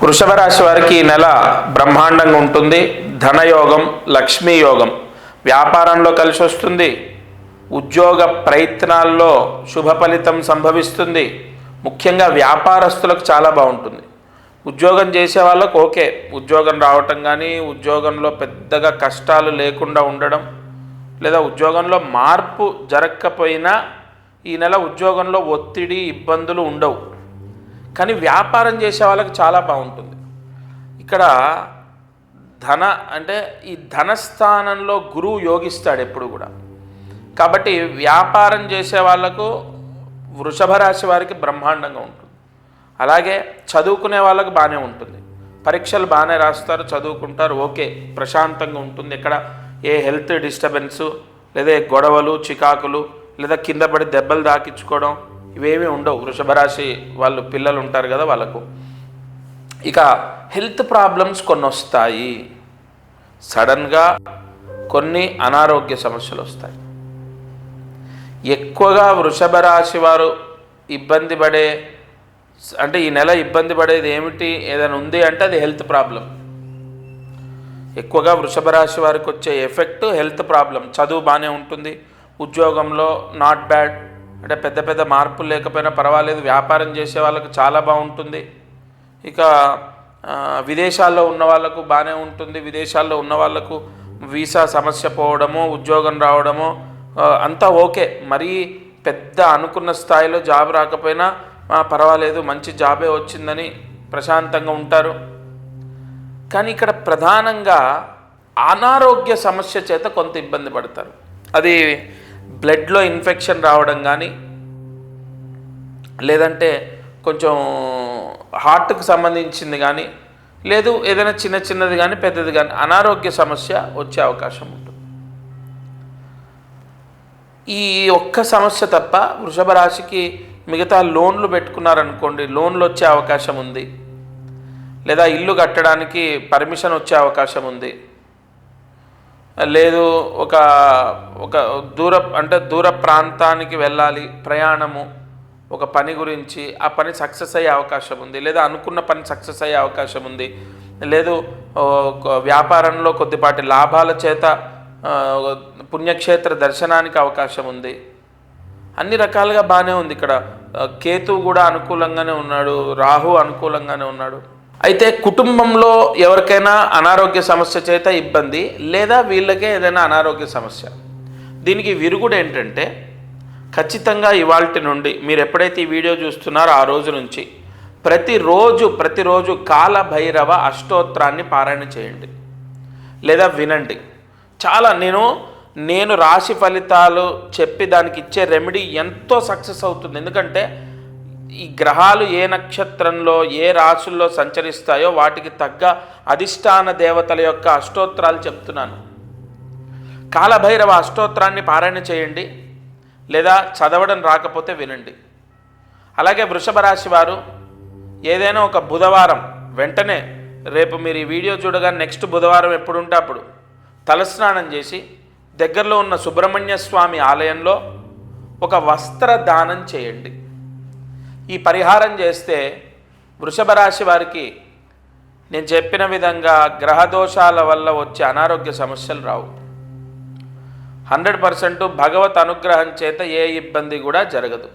వృషభ రాశి వారికి ఈ నెల బ్రహ్మాండంగా ఉంటుంది. ధనయోగం, లక్ష్మీ యోగం, వ్యాపారంలో కలిసి వస్తుంది. ఉద్యోగ ప్రయత్నాల్లో శుభ ఫలితం సంభవిస్తుంది. ముఖ్యంగా వ్యాపారస్తులకు చాలా బాగుంటుంది. ఉద్యోగం చేసే వాళ్ళకు ఓకే, ఉద్యోగం రావటం కానీ, ఉద్యోగంలో పెద్దగా కష్టాలు లేకుండా ఉండడం, లేదా ఉద్యోగంలో మార్పు జరగకపోయినా ఈ నెల ఉద్యోగంలో ఒత్తిడి, ఇబ్బందులు ఉండవు. కానీ వ్యాపారం చేసే వాళ్ళకి చాలా బాగుంటుంది. ఇక్కడ ఈ ధనస్థానంలో గురువు యోగిస్తాడు ఎప్పుడు కూడా. కాబట్టి వ్యాపారం చేసే వాళ్ళకు వృషభ రాశి వారికి బ్రహ్మాండంగా ఉంటుంది. అలాగే చదువుకునే వాళ్ళకి బాగానే ఉంటుంది. పరీక్షలు బాగానే రాస్తారు, చదువుకుంటారు, ఓకే, ప్రశాంతంగా ఉంటుంది. ఎక్కడ ఏ హెల్త్ డిస్టర్బెన్సు, లేదా గొడవలు, చికాకులు, లేదా కింద పడి దెబ్బలు తాకించుకోవడం ఇవేమీ ఉండవు. వృషభ రాశి వాళ్ళు పిల్లలు ఉంటారు కదా వాళ్ళకు. ఇక హెల్త్ ప్రాబ్లమ్స్ కొన్ని వస్తాయి. సడన్గా కొన్ని అనారోగ్య సమస్యలు వస్తాయి. ఎక్కువగా వృషభ రాశి వారు ఇబ్బంది పడే ఈ నెల ఇబ్బంది పడేది ఏమిటి, ఏదైనా ఉంది అంటే అది హెల్త్ ప్రాబ్లం. ఎక్కువగా వృషభ రాశి వారికి వచ్చే ఎఫెక్ట్ హెల్త్ ప్రాబ్లం. చదువు బాగానే ఉంటుంది, ఉద్యోగంలో నాట్ బ్యాడ్, అంటే పెద్ద పెద్ద మార్పులు లేకపోయినా పర్వాలేదు. వ్యాపారం చేసే వాళ్ళకు చాలా బాగుంటుంది. ఇక విదేశాల్లో ఉన్న వాళ్ళకు బాగానే ఉంటుంది. విదేశాల్లో ఉన్న వాళ్ళకు వీసా సమస్య పోవడము, ఉద్యోగం రావడము అంతా ఓకే. మరీ పెద్ద అనుకున్న స్థాయిలో జాబ్ రాకపోయినా పర్వాలేదు, మంచి జాబే వచ్చిందని ప్రశాంతంగా ఉంటారు. కానీ ఇక్కడ ప్రధానంగా అనారోగ్య సమస్య చేత కొంత ఇబ్బంది పడతారు. అది బ్లడ్లో ఇన్ఫెక్షన్ రావడం కానీ, లేదంటే కొంచెం హార్ట్కి సంబంధించింది కానీ, లేదు ఏదైనా చిన్నది కానీ పెద్దది కానీ అనారోగ్య సమస్య వచ్చే అవకాశం ఉంటుంది. ఈ ఒక్క సమస్య తప్ప వృషభ రాశికి మిగతా లోన్లు పెట్టుకున్నారనుకోండి, లోన్లు వచ్చే అవకాశం ఉంది. లేదా ఇల్లు కట్టడానికి పర్మిషన్ వచ్చే అవకాశం ఉంది. లేదు ఒక దూర ప్రాంతానికి వెళ్ళాలి, ప్రయాణము, ఒక పని గురించి, ఆ పని సక్సెస్ అయ్యే అవకాశం ఉంది. లేదా అనుకున్న పని సక్సెస్ అయ్యే అవకాశం ఉంది. లేదు వ్యాపారంలో కొద్దిపాటి లాభాల చేత పుణ్యక్షేత్ర దర్శనానికి అవకాశం ఉంది. అన్ని రకాలుగా బాగానే ఉంది. ఇక్కడ కేతువు కూడా అనుకూలంగానే ఉన్నాడు, రాహు అనుకూలంగానే ఉన్నాడు. అయితే కుటుంబంలో ఎవరికైనా అనారోగ్య సమస్య చేత ఇబ్బంది, లేదా వీళ్ళకే ఏదైనా అనారోగ్య సమస్య. దీనికి విరుగుడు ఏంటంటే, ఖచ్చితంగా ఇవాల్టి నుండి మీరు ఎప్పుడైతే ఈ వీడియో చూస్తున్నారో ఆ రోజు నుంచి ప్రతిరోజు కాలభైరవ అష్టోత్తరాన్ని పారాయణ చేయండి, లేదా వినండి. చాలా నేను రాశి ఫలితాలు చెప్పి దానికి ఇచ్చే రెమెడీ ఎంతో సక్సెస్ అవుతుంది. ఎందుకంటే ఈ గ్రహాలు ఏ నక్షత్రంలో, ఏ రాశుల్లో సంచరిస్తాయో వాటికి తగ్గ అధిష్టాన దేవతల యొక్క అష్టోత్తరాలు చెప్తున్నాను. కాలభైరవ అష్టోత్తరాన్ని పారాయణ చేయండి, లేదా చదవడం రాకపోతే వినండి. అలాగే వృషభ రాశి వారు ఏదైనా ఒక బుధవారం వెంటనే, రేపు మీరు ఈ వీడియో చూడగా నెక్స్ట్ బుధవారం ఎప్పుడుంటే అప్పుడు తలస్నానం చేసి దగ్గరలో ఉన్న సుబ్రహ్మణ్య స్వామి ఆలయంలో ఒక వస్త్ర దానం చేయండి. ఈ పరిహారం చేస్తే వృషభ రాశి వారికి నేను చెప్పిన విధంగా గ్రహదోషాల వల్ల వచ్చే అనారోగ్య సమస్యలు రావు. 100% భగవత్ అనుగ్రహం చేత ఏ ఇబ్బంది కూడా జరగదు.